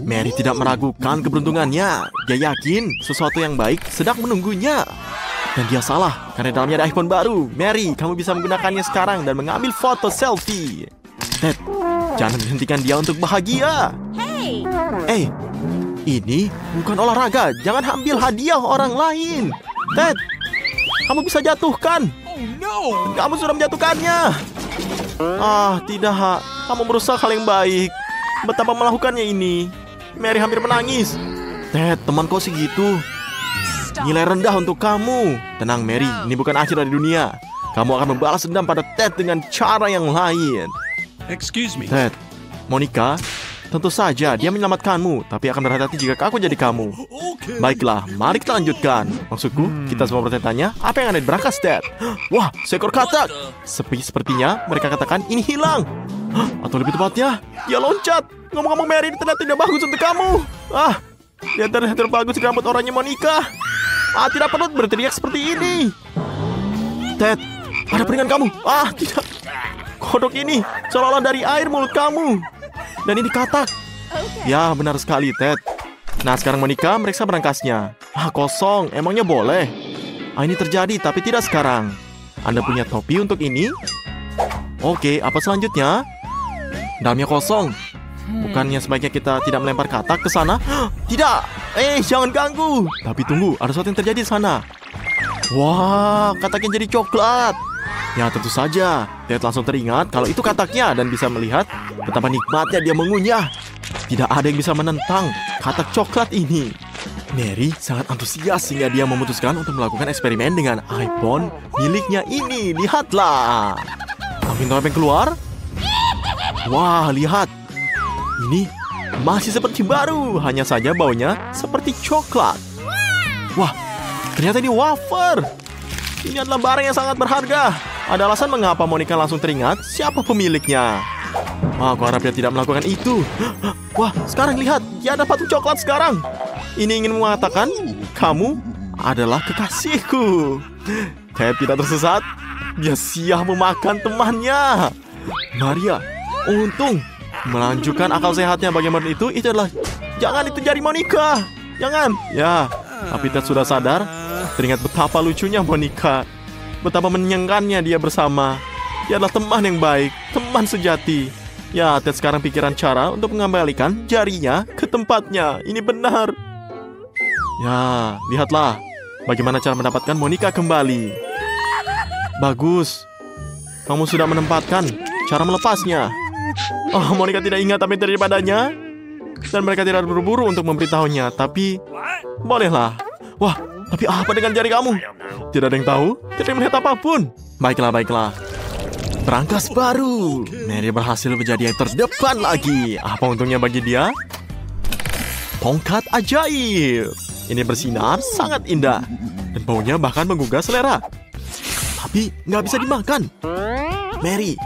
Mary tidak meragukan keberuntungannya. Dia yakin sesuatu yang baik sedang menunggunya. Dan dia salah, karena dalamnya ada iPhone baru. Mary, kamu bisa menggunakannya sekarang dan mengambil foto selfie. Ted, jangan hentikan dia untuk bahagia. Hey, ini bukan olahraga. Jangan ambil hadiah orang lain. Ted, kamu bisa jatuhkan. Dan kamu sudah menjatuhkannya. Ah, tidak. Kamu merusak hal yang baik. Betapa melakukannya ini. Mary hampir menangis. Ted, teman kau segitu. Nilai rendah untuk kamu. Tenang Mary, ini bukan akhir dari dunia. Kamu akan membalas dendam pada Ted dengan cara yang lain. Excuse me. Ted, Monica, tentu saja dia menyelamatkanmu, tapi akan berhati-hati jika aku jadi kamu. Baiklah, mari kita lanjutkan. Maksudku, kita semua bertanya, apa yang ada di berangkas Ted? Wah, seekor katak. Sepertinya mereka katakan ini hilang. Atau lebih tepatnya, dia loncat. Ngomong-ngomong Mary, ini ternyata tidak bagus untuk kamu. Dia terlihat bagus di rambut oranye Monica. Tidak perlu berteriak seperti ini. Ted, ada piringan kamu. Tidak. Kodok ini seolah-olah dari air mulut kamu. Dan ini katak. Ya, benar sekali, Ted. Nah, sekarang Monica meriksa berangkasnya. Kosong. Emangnya boleh? Ini terjadi, tapi tidak sekarang. Anda punya topi untuk ini? Oke, apa selanjutnya? Dalamnya kosong. Bukannya sebaiknya kita tidak melempar katak ke sana? Tidak. Jangan ganggu. Tapi tunggu, ada sesuatu yang terjadi di sana. Wah, kataknya jadi coklat. Ya, tentu saja. Ted langsung teringat kalau itu kataknya dan bisa melihat betapa nikmatnya dia mengunyah. Tidak ada yang bisa menentang katak coklat ini. Mary sangat antusias sehingga dia memutuskan untuk melakukan eksperimen dengan iPhone miliknya ini. Lihatlah. Pintu apa yang keluar? Wah, lihat. Ini masih seperti baru, hanya saja baunya seperti coklat. Wah, ternyata ini wafer. Ini adalah barang yang sangat berharga. Ada alasan mengapa Monica langsung teringat siapa pemiliknya. Aku harap dia tidak melakukan itu. Wah, sekarang lihat, dia ada patung coklat sekarang. Ini ingin mengatakan kamu adalah kekasihku. Ted tidak tersesat. Dia siap memakan temannya. Maria, untung melanjutkan akal sehatnya. Bagaimana itu adalah jangan, itu jari Monica. Jangan. Ya, tapi Ted sudah sadar. Teringat betapa lucunya Monica. Betapa menyenangkannya dia bersama. Dia adalah teman yang baik, teman sejati. Ya, Ted sekarang pikiran cara untuk mengembalikan jarinya ke tempatnya. Ini benar. Ya, lihatlah bagaimana cara mendapatkan Monica kembali. Bagus. Kamu sudah menempatkan cara melepasnya. Monica tidak ingat apa yang terjadi padanya. Dan mereka tidak berburu untuk memberitahunya. Tapi, bolehlah. Wah, tapi apa dengan jari kamu? Tidak ada yang tahu. Tidak melihat apapun. Baiklah. Berangkas baru. Mary berhasil menjadi yang terdepan lagi. Apa untungnya bagi dia? Tongkat ajaib. Ini bersinar sangat indah. Dan baunya bahkan menggugah selera. Tapi nggak bisa dimakan. Mary,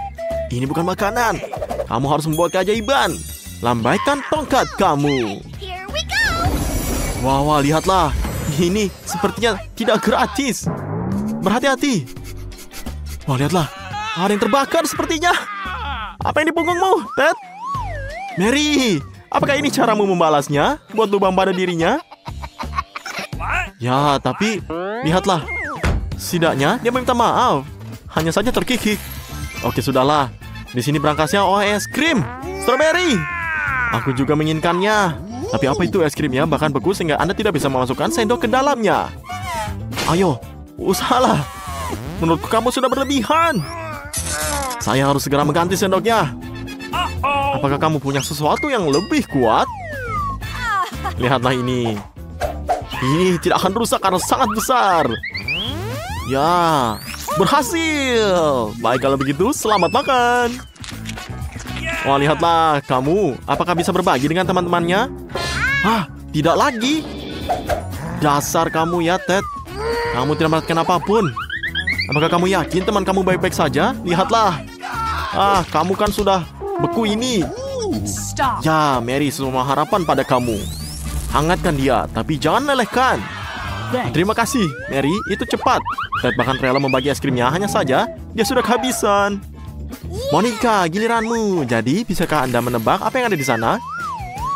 ini bukan makanan. Kamu harus membuat keajaiban. Lambaikan tongkat kamu. Wah, lihatlah. Ini sepertinya tidak gratis. Berhati-hati. Wah, lihatlah. Ada yang terbakar sepertinya. Apa yang di punggungmu, Ted? Mary, apakah ini caramu membalasnya? Buat lubang pada dirinya? Ya, tapi lihatlah. Setidaknya dia meminta maaf. Hanya saja terkikik. Oke, sudahlah. Di sini berangkasnya es krim strawberry. Aku juga menginginkannya. Tapi apa itu es krimnya bahkan beku sehingga Anda tidak bisa memasukkan sendok ke dalamnya. Ayo, usahalah. Menurutku kamu sudah berlebihan. Saya harus segera mengganti sendoknya. Apakah kamu punya sesuatu yang lebih kuat? Lihatlah ini. Ini tidak akan rusak karena sangat besar. Ya, berhasil. Baik kalau begitu, selamat makan. Wah, lihatlah kamu. Apakah bisa berbagi dengan teman-temannya? Tidak lagi. Dasar kamu ya, Ted. Kamu tidak melakukan apapun. Apakah kamu yakin teman kamu baik-baik saja? Lihatlah. Kamu kan sudah beku ini. Ya, Mary, semua harapan pada kamu. Hangatkan dia, tapi jangan lelehkan. Terima kasih, Mary. Itu cepat. Ted bahkan rela membagi es krimnya, hanya saja dia sudah kehabisan. Monica, giliranmu. Jadi, bisakah Anda menebak apa yang ada di sana?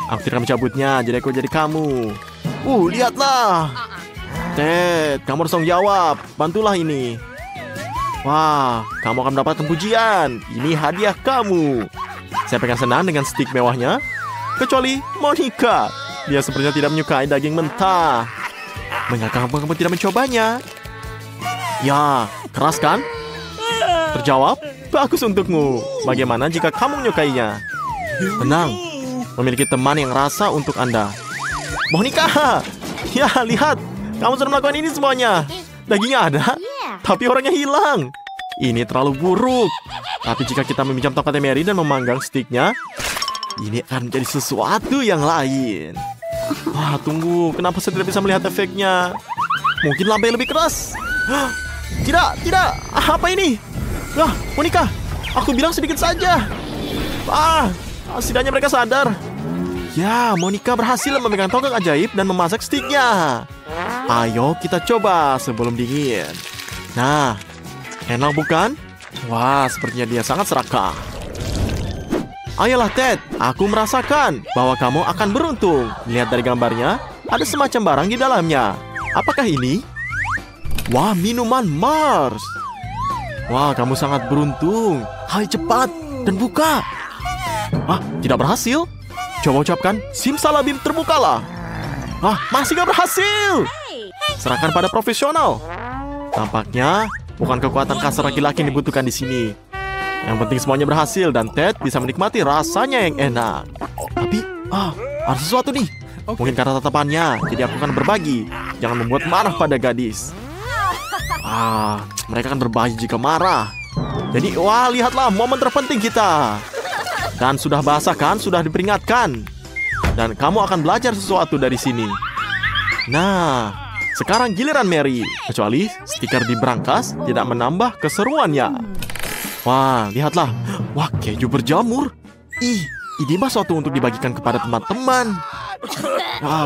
Aku tidak mencabutnya, jadi aku jadi kamu. Lihatlah. Ted, kamu harus tanggung jawab. Bantulah ini. Wah, kamu akan mendapatkan pujian. Ini hadiah kamu. Saya pengen senang dengan stick mewahnya. Kecuali Monica. Dia sepertinya tidak menyukai daging mentah. Mengapa kamu tidak mencobanya? Ya, keras kan? Terjawab, bagus untukmu. Bagaimana jika kamu menyukainya? Tenang, memiliki teman yang rasa untuk Anda. Monica, ya lihat. Kamu sudah melakukan ini semuanya. Dagingnya ada, tapi orangnya hilang. Ini terlalu buruk. Tapi jika kita meminjam tongkatnya Mary dan memanggang sticknya, ini akan menjadi sesuatu yang lain. Wah, tunggu. Kenapa saya tidak bisa melihat efeknya? Mungkin lambai lebih keras. Tidak. Apa ini? Lah, Monica. Aku bilang sedikit saja. Setidaknya mereka sadar. Ya, Monica berhasil memegang tongkat ajaib dan memasak sticknya. Ayo kita coba sebelum dingin. Nah, enak bukan? Wah, sepertinya dia sangat serakah. Ayolah Ted, aku merasakan bahwa kamu akan beruntung. Lihat dari gambarnya, ada semacam barang di dalamnya. Apakah ini? Wah, minuman Mars. Wah, kamu sangat beruntung. Hai, cepat dan buka. Tidak berhasil? Coba ucapkan, simsalabim terbukalah. Masih gak berhasil. Serahkan pada profesional. Tampaknya bukan kekuatan kasar laki-laki yang dibutuhkan di sini. Yang penting semuanya berhasil dan Ted bisa menikmati rasanya yang enak. Tapi, ada sesuatu nih. Mungkin karena tatapannya, jadi aku akan berbagi. Jangan membuat marah pada gadis. Mereka akan berbahaya jika marah. Jadi, lihatlah momen terpenting kita. Dan sudah basah kan, sudah diperingatkan. Dan kamu akan belajar sesuatu dari sini. Nah, sekarang giliran Mary. Kecuali stiker di brankas tidak menambah keseruannya. Wah, lihatlah. Wah, keju berjamur. Ini mah suatu untuk dibagikan kepada teman-teman.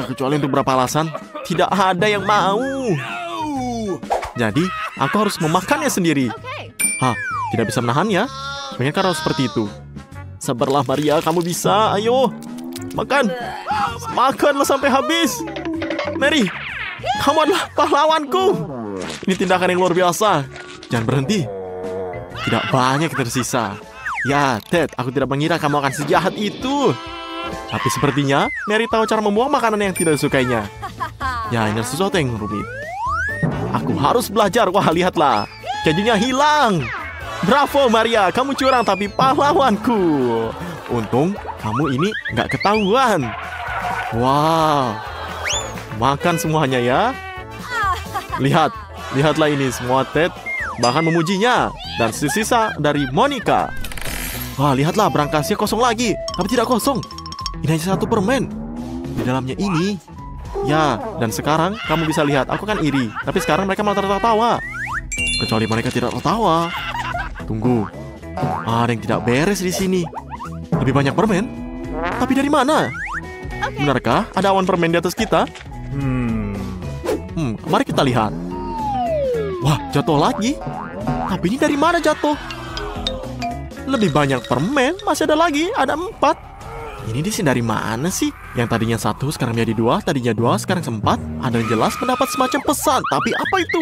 Kecuali untuk beberapa alasan, tidak ada yang mau. Jadi, aku harus memakannya sendiri. Tidak bisa menahannya. Pengen harus seperti itu. Sabarlah Maria, kamu bisa. Ayo, makan. Makanlah sampai habis. Mary, kamu adalah pahlawanku. Ini tindakan yang luar biasa. Jangan berhenti. Tidak banyak yang tersisa. Ya, Ted, aku tidak mengira kamu akan sejahat itu. Tapi sepertinya Mary tahu cara membuang makanan yang tidak disukainya. Ya, ini sesuatu yang rumit. Aku harus belajar. Wah, lihatlah. Kejunya hilang. Bravo, Maria. Kamu curang tapi pahlawanku. Untung kamu ini nggak ketahuan. Wow. Makan semuanya ya. Lihatlah ini semua Ted. Bahkan memujinya. Dan sisa dari Monica. Wah, lihatlah brankasnya kosong lagi. Tapi tidak kosong. Ini hanya satu permen. Di dalamnya ini. Ya, dan sekarang kamu bisa lihat. Aku kan iri. Tapi sekarang mereka malah tertawa. Kecuali mereka tidak tertawa. Tunggu. Ada yang tidak beres di sini. Lebih banyak permen. Tapi dari mana? Benarkah ada awan permen di atas kita? Mari kita lihat. Wah, jatuh lagi. Tapi ini dari mana jatuh? Lebih banyak permen. Masih ada lagi. Ada 4. Ini di sini dari mana sih? Yang tadinya 1 sekarang menjadi 2. Tadinya 2 sekarang 4. Ada yang jelas mendapat semacam pesan. Tapi apa itu?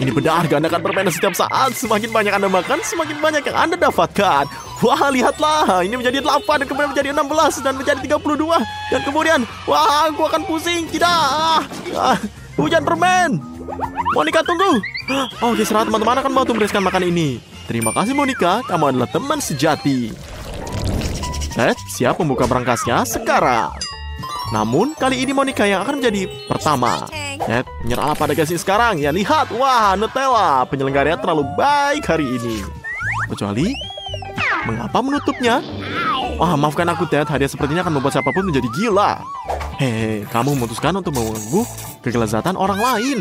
Ini benar gandakan permen setiap saat. Semakin banyak Anda makan, semakin banyak yang Anda dapatkan. Wah, lihatlah. Ini menjadi 8 dan kemudian menjadi 16 dan menjadi 32. Dan kemudian, wah, aku akan pusing. Tidak. Hujan permen. Monica, tunggu. Oke, serah teman-teman akan bantu membereskan makan ini. Terima kasih Monica, kamu adalah teman sejati. Ted siap membuka brankasnya sekarang. Namun kali ini Monica yang akan menjadi pertama. Ted menyerahlah pada gasing sekarang. Ya lihat, wah Nutella. Penyelenggaranya terlalu baik hari ini. Kecuali, mengapa menutupnya? Wah, maafkan aku Ted, hadiah sepertinya akan membuat siapapun menjadi gila. Hei, kamu memutuskan untuk mengganggu kelezatan orang lain.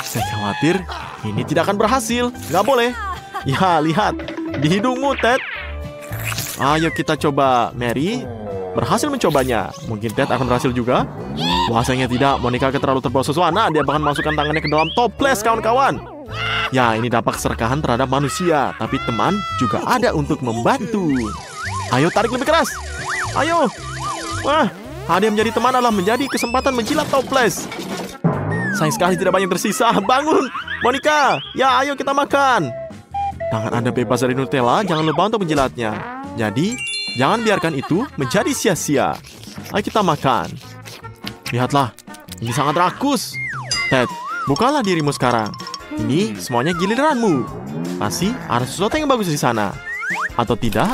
Saya khawatir ini tidak akan berhasil. Nggak boleh. Ya, lihat. Di hidungmu, Ted. Ayo kita coba. Mary berhasil mencobanya. Mungkin Ted akan berhasil juga. Wah, sayangnya tidak. Monica terlalu terbawa suasana. Dia bahkan masukkan tangannya ke dalam toples, kawan-kawan. Ya, ini dampak keserakahan terhadap manusia. Tapi teman juga ada untuk membantu. Ayo, tarik lebih keras. Ayo. Wah, hadiah menjadi teman adalah menjadi kesempatan menjilat toples. Sayang sekali tidak banyak tersisa. Bangun, Monica. Ya, ayo kita makan. Tangan Anda bebas dari Nutella, jangan lupa untuk menjilatnya. Jadi, jangan biarkan itu menjadi sia-sia. Ayo kita makan. Lihatlah, ini sangat rakus. Ted, bukalah dirimu sekarang. Ini semuanya giliranmu. Pasti ada sesuatu yang bagus di sana. Atau tidak,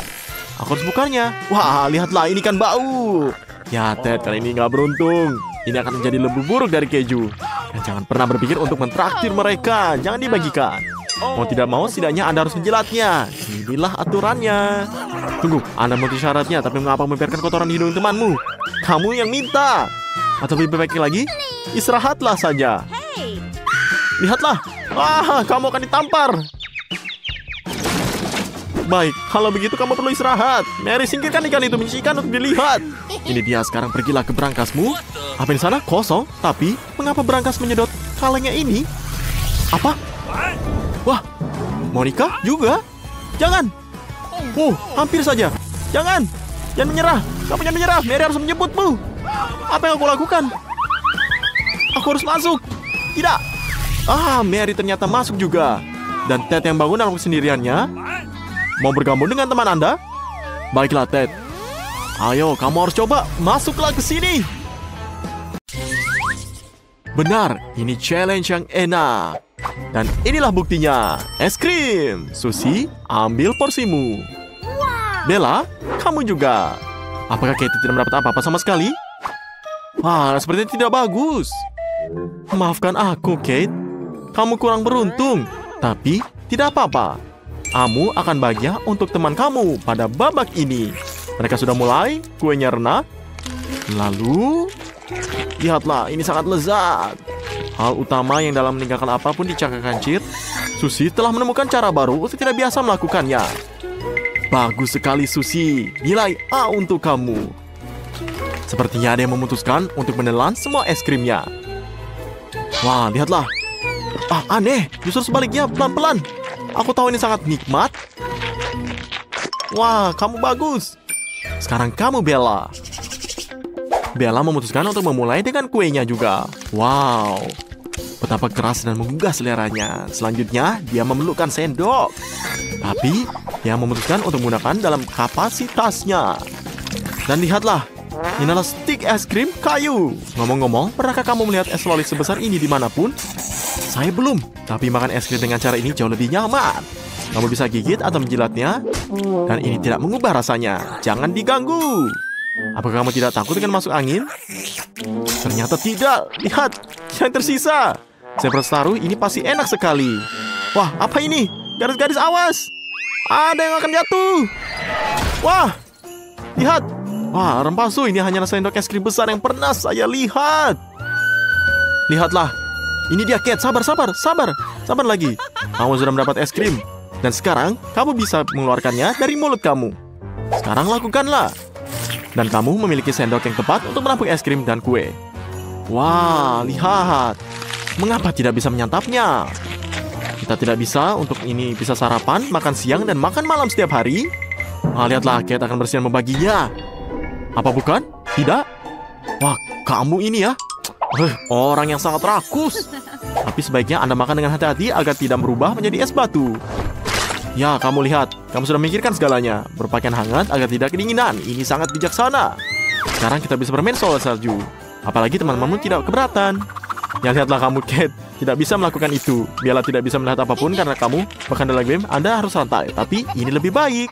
aku harus bukanya. Wah, lihatlah, ini kan bau. Ya, Ted, kali ini nggak beruntung. Ini akan menjadi lebih buruk dari keju. Dan jangan pernah berpikir untuk mentraktir mereka. Jangan dibagikan. Mau tidak mau, setidaknya Anda harus menjilatnya. Inilah aturannya. Tunggu, Anda memenuhi syaratnya, tapi mengapa membiarkan kotoran di hidung temanmu? Kamu yang minta. Atau lebih baik lagi, istirahatlah saja. Lihatlah. Wah, kamu akan ditampar. Baik, kalau begitu kamu perlu istirahat. Mary, singkirkan ikan itu, menyisihkan untuk dilihat. Ini dia, sekarang pergilah ke berangkasmu. Apa di sana? Kosong. Tapi, mengapa berangkas menyedot kalengnya ini? Apa? Wah, Monica juga? Jangan. Hampir saja. Jangan menyerah. Kamu jangan menyerah. Mary harus menjemputmu. Apa yang aku lakukan? Aku harus masuk. Tidak. Mary ternyata masuk juga. Dan Ted yang bangun dalam kesendiriannya. Mau bergabung dengan teman Anda? Baiklah, Ted. Ayo, kamu harus coba. Masuklah ke sini. Benar, ini challenge yang enak. Dan inilah buktinya. Es krim. Susie, ambil porsimu. Bella, kamu juga. Apakah Katie tidak mendapat apa-apa sama sekali? Wah, sepertinya tidak bagus. Maafkan aku, Kate. Kamu kurang beruntung. Tapi, tidak apa-apa. Kamu akan bahagia untuk teman kamu pada babak ini. Mereka sudah mulai, kuenya renah. Lalu, lihatlah, ini sangat lezat. Hal utama yang dalam meninggalkan apapun dicakar kancir, Susie telah menemukan cara baru untuk tidak biasa melakukannya. Bagus sekali, Susie. Nilai A untuk kamu. Sepertinya ada yang memutuskan untuk menelan semua es krimnya. Wah, lihatlah. Aneh. Justru sebaliknya, pelan-pelan. Aku tahu ini sangat nikmat. Wah, kamu bagus. Sekarang kamu, Bella. Bella memutuskan untuk memulai dengan kuenya juga. Wow, betapa keras dan menggugah seleranya. Selanjutnya, dia memerlukan sendok. Tapi, dia memutuskan untuk menggunakan dalam kapasitasnya. Dan lihatlah, ini adalah stik es krim kayu. Ngomong-ngomong, pernahkah kamu melihat es loli sebesar ini dimanapun? Saya belum, tapi makan es krim dengan cara ini jauh lebih nyaman. Kamu bisa gigit atau menjilatnya, dan ini tidak mengubah rasanya. Jangan diganggu. Apakah kamu tidak takut dengan masuk angin? Ternyata tidak. Lihat, yang tersisa. Saya bertaruh ini pasti enak sekali. Wah, apa ini? Garis-garis, awas. Ada yang akan jatuh. Wah, lihat. Wah, rempasu, ini hanya sendok es krim besar yang pernah saya lihat. Lihatlah. Ini dia, Kate. Sabar lagi. Kamu sudah mendapat es krim. Dan sekarang, kamu bisa mengeluarkannya dari mulut kamu. Sekarang lakukanlah. Dan kamu memiliki sendok yang tepat untuk menampung es krim dan kue. Wah, lihat. Mengapa tidak bisa menyantapnya? Kita tidak bisa untuk ini bisa sarapan, makan siang, dan makan malam setiap hari. Lihatlah, Kate akan bersiap membaginya. Apa bukan? Tidak? Wah, kamu ini ya. Orang yang sangat rakus. Tapi sebaiknya Anda makan dengan hati-hati agar tidak berubah menjadi es batu. Ya, kamu lihat. Kamu sudah memikirkan segalanya. Berpakaian hangat agar tidak kedinginan. Ini sangat bijaksana. Sekarang kita bisa bermain soal salju. Apalagi teman-temanmu tidak keberatan. Ya, lihatlah kamu, Kate. Tidak bisa melakukan itu. Bella tidak bisa melihat apapun karena kamu. Bahkan dalam game, Anda harus santai. Tapi ini lebih baik.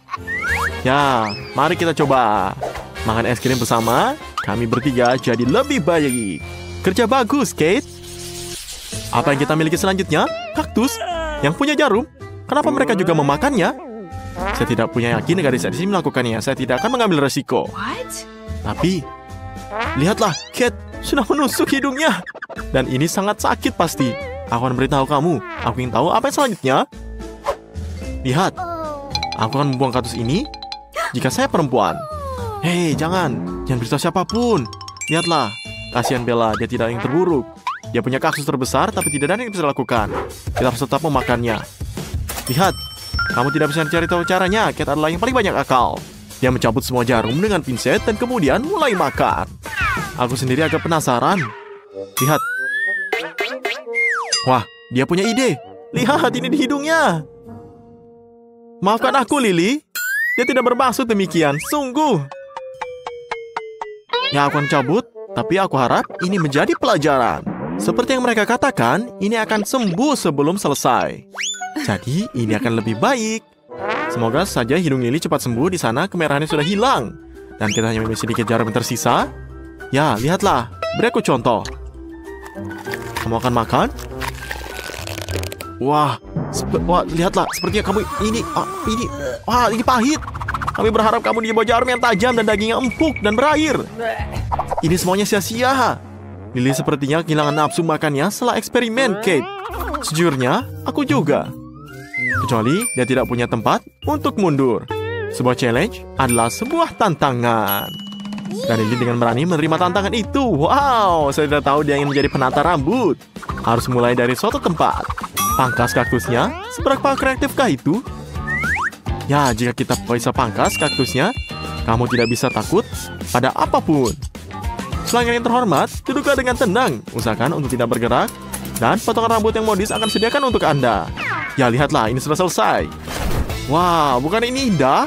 Ya, mari kita coba. Makan es krim bersama. Kami bertiga jadi lebih baik. Kerja bagus, Kate. Apa yang kita miliki selanjutnya? Kaktus yang punya jarum. Kenapa mereka juga memakannya? Saya tidak punya yakin gadis di sini melakukannya. Saya tidak akan mengambil resiko. Tapi, lihatlah, Kate sudah menusuk hidungnya. Dan ini sangat sakit pasti. Aku akan beritahu kamu. Aku ingin tahu apa yang selanjutnya. Lihat, aku akan membuang kaktus ini jika saya perempuan. Hei, jangan beritahu siapapun. Lihatlah, kasihan Bella, dia tidak yang terburuk. Dia punya kaktus terbesar, tapi tidak ada yang bisa dilakukan. Kita harus tetap memakannya. Lihat, kamu tidak bisa mencari tahu caranya. Kate adalah yang paling banyak akal. Dia mencabut semua jarum dengan pinset dan kemudian mulai makan. Aku sendiri agak penasaran. Lihat. Wah, dia punya ide. Lihat, ini di hidungnya. Maafkan aku, Lily. Dia tidak bermaksud demikian, sungguh. Ya, aku akan cabut, tapi aku harap ini menjadi pelajaran. Seperti yang mereka katakan, ini akan sembuh sebelum selesai. Jadi, ini akan lebih baik. Semoga saja hidung Lily cepat sembuh. Di sana kemerahannya sudah hilang. Dan kita hanya memiliki sedikit jarum yang tersisa. Ya, lihatlah. Beri aku contoh. Kamu akan makan? Wah, lihatlah. Sepertinya kamu ini. Wah, ini pahit. Kami berharap kamu dibawa jarum yang tajam dan dagingnya empuk dan berair. Ini semuanya sia-sia. Lily sepertinya kehilangan nafsu makannya setelah eksperimen, Kate. Sejujurnya, aku juga. Kecuali dia tidak punya tempat untuk mundur. Sebuah challenge adalah sebuah tantangan. Dan Lily dengan berani menerima tantangan itu. Wow, saya tidak tahu dia ingin menjadi penata rambut. Harus mulai dari suatu tempat. Pangkas kaktusnya, seberapa kreatifkah itu? Ya, jika kita bisa pangkas kaktusnya, kamu tidak bisa takut pada apapun. Pelanggan yang terhormat, duduklah dengan tenang. Usahakan untuk tidak bergerak. Dan potongan rambut yang modis akan disediakan untuk Anda. Ya, lihatlah, ini sudah selesai. Wow, bukan ini indah?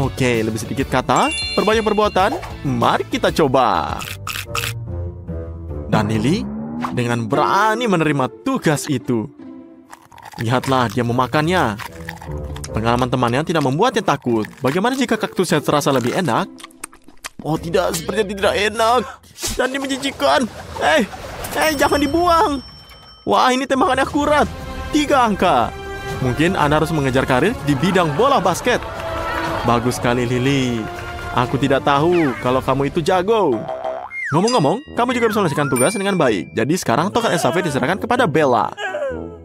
Oke, lebih sedikit kata, perbanyak perbuatan. Mari kita coba. Dan Lily dengan berani menerima tugas itu. Lihatlah, dia memakannya. Pengalaman temannya tidak membuatnya takut. Bagaimana jika kaktusnya terasa lebih enak? Oh tidak, sepertinya tidak enak. Dan ini menjijikan. Jangan dibuang. Wah, ini tembakannya akurat. 3 angka. Mungkin Anda harus mengejar karir di bidang bola basket. Bagus sekali, Lily. Aku tidak tahu kalau kamu itu jago. Ngomong-ngomong, kamu juga bisa menyelesaikan tugas dengan baik. Jadi sekarang tongkat estafet diserahkan kepada Bella.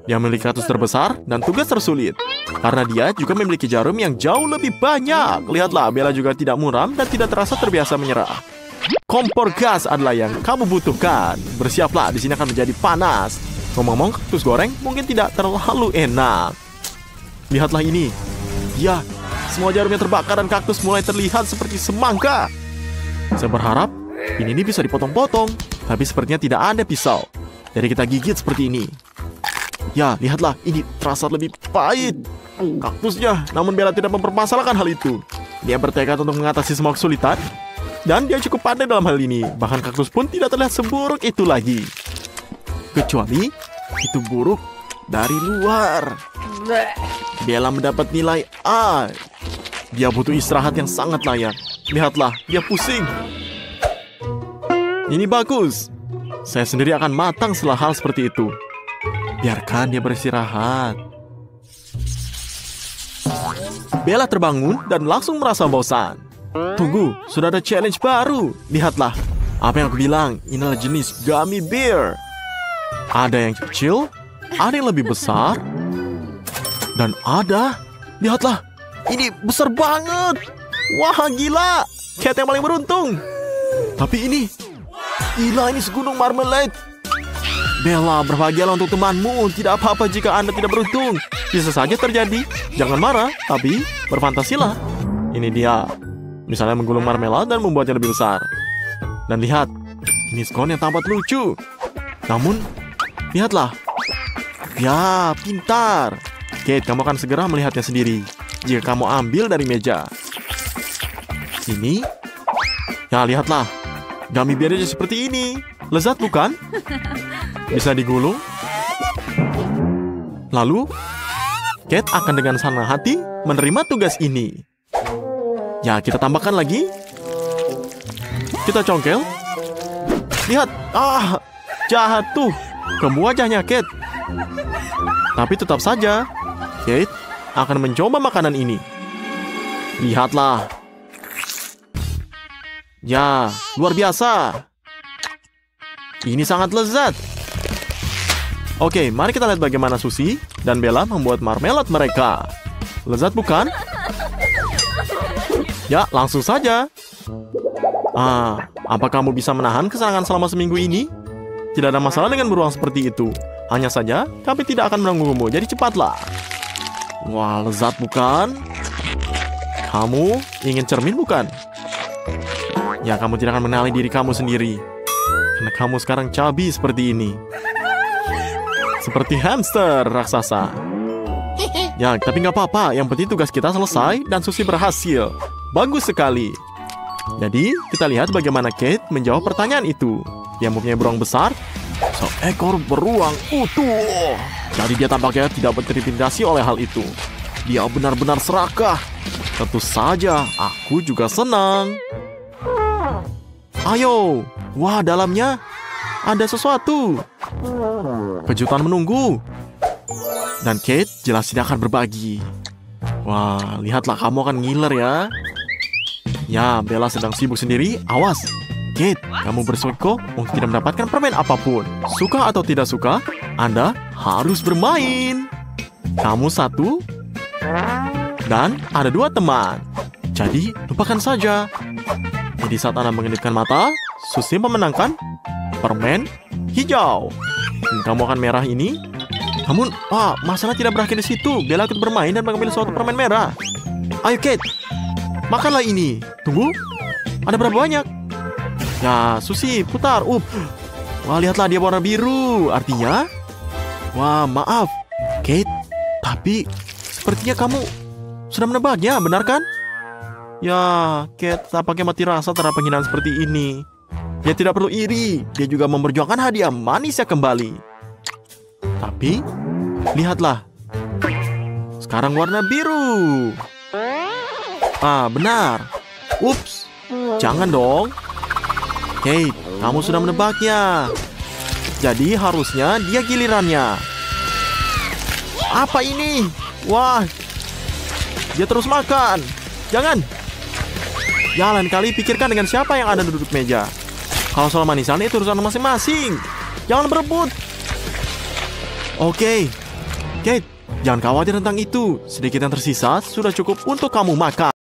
Dia memiliki kaktus terbesar dan tugas tersulit. Karena dia juga memiliki jarum yang jauh lebih banyak. Lihatlah, Bella juga tidak muram dan tidak terasa terbiasa menyerah. Kompor gas adalah yang kamu butuhkan. Bersiaplah, di sini akan menjadi panas. Ngomong-ngomong, kaktus goreng mungkin tidak terlalu enak. Lihatlah ini. Ya, semua jarumnya terbakar dan kaktus mulai terlihat seperti semangka. Saya berharap ini bisa dipotong-potong. Tapi sepertinya tidak ada pisau. Jadi kita gigit seperti ini. Ya, lihatlah, ini terasa lebih pahit. Kaktusnya, namun Bella tidak mempermasalahkan hal itu. Dia bertekad untuk mengatasi semua kesulitan. Dan dia cukup pandai dalam hal ini. Bahkan kaktus pun tidak terlihat seburuk itu lagi. Kecuali, itu buruk dari luar. Bella mendapat nilai A. Dia butuh istirahat yang sangat layak. Lihatlah, dia pusing. Ini bagus. Saya sendiri akan matang setelah hal seperti itu. Biarkan dia beristirahat. Bella terbangun dan langsung merasa bosan. Tunggu, sudah ada challenge baru. Lihatlah, apa yang aku bilang, inilah jenis gummy bear. Ada yang kecil, ada yang lebih besar, dan ada, lihatlah, ini besar banget. Wah, gila, Cat yang paling beruntung. Tapi ini, gila, ini segunung marmalade. Bella, berbahagialah untuk temanmu. Tidak apa-apa jika Anda tidak beruntung. Bisa saja terjadi. Jangan marah, tapi berfantasilah. Ini dia. Misalnya menggulung marmelade dan membuatnya lebih besar. Dan lihat, ini skon yang tampak lucu. Namun, lihatlah. Ya, pintar. Kate, kamu akan segera melihatnya sendiri. Jika kamu ambil dari meja. Ini. Ya, lihatlah. Gummy bear-nya seperti ini. Lezat bukan? Bisa digulung. Lalu, Kate akan dengan senang hati menerima tugas ini. Ya, kita tambahkan lagi. Kita congkel. Lihat, jatuh ke wajahnya Kate. Tapi tetap saja, Kate akan mencoba makanan ini. Lihatlah. Ya, luar biasa. Ini sangat lezat. Oke, mari kita lihat bagaimana Susie dan Bella membuat marmelade mereka. Lezat bukan? Ya, langsung saja. Apa kamu bisa menahan kesenangan selama seminggu ini? Tidak ada masalah dengan beruang seperti itu. Hanya saja, kami tidak akan mengganggumu, jadi cepatlah. Wah, lezat bukan? Kamu ingin cermin bukan? Ya, kamu tidak akan mengenali diri kamu sendiri. Karena kamu sekarang cabi seperti ini. Seperti hamster raksasa. Ya, tapi nggak apa-apa. Yang penting tugas kita selesai dan Susie berhasil. Bagus sekali. Jadi, kita lihat bagaimana Kate menjawab pertanyaan itu. Dia mempunyai beruang besar. Seekor beruang utuh. Jadi dia tampaknya tidak terintimidasi oleh hal itu. Dia benar-benar serakah. Tentu saja, aku juga senang. Ayo. Wah, dalamnya ada sesuatu. Kejutan menunggu. Dan Kate jelas tidak akan berbagi. Wah, lihatlah kamu akan ngiler ya. Ya, Bella sedang sibuk sendiri. Awas. Kate, kamu bersiko untuk tidak mendapatkan permen apapun. Suka atau tidak suka, Anda harus bermain. Kamu satu. Dan ada 2 teman. Jadi, lupakan saja. Jadi saat Anda mengelipkan mata, Susie memenangkan permen hijau. Dan kamu akan merah ini. Namun, masalah tidak berakhir di situ. Bella ikut bermain dan mengambil suatu permen merah. Ayo Kate, makanlah ini. Tunggu, ada berapa banyak? Ya, Susie, putar. Wah, lihatlah dia warna biru. Artinya, wah, maaf, Kate. Tapi, sepertinya kamu sudah menebaknya, benar kan? Ya, Kate tampaknya mati rasa terhadap penghinaan seperti ini. Dia tidak perlu iri. Dia juga memperjuangkan hadiah manisnya kembali. Tapi, lihatlah. Sekarang warna biru. Benar. Ups, jangan dong. Kate, kamu sudah menebaknya. Jadi harusnya dia gilirannya. Apa ini? Wah, dia terus makan. Jangan. Ya, lain kali pikirkan dengan siapa yang ada duduk meja. Kalau soal manisan itu urusan masing-masing. Jangan berebut. Oke. Kate, jangan khawatir tentang itu. Sedikit yang tersisa sudah cukup untuk kamu makan.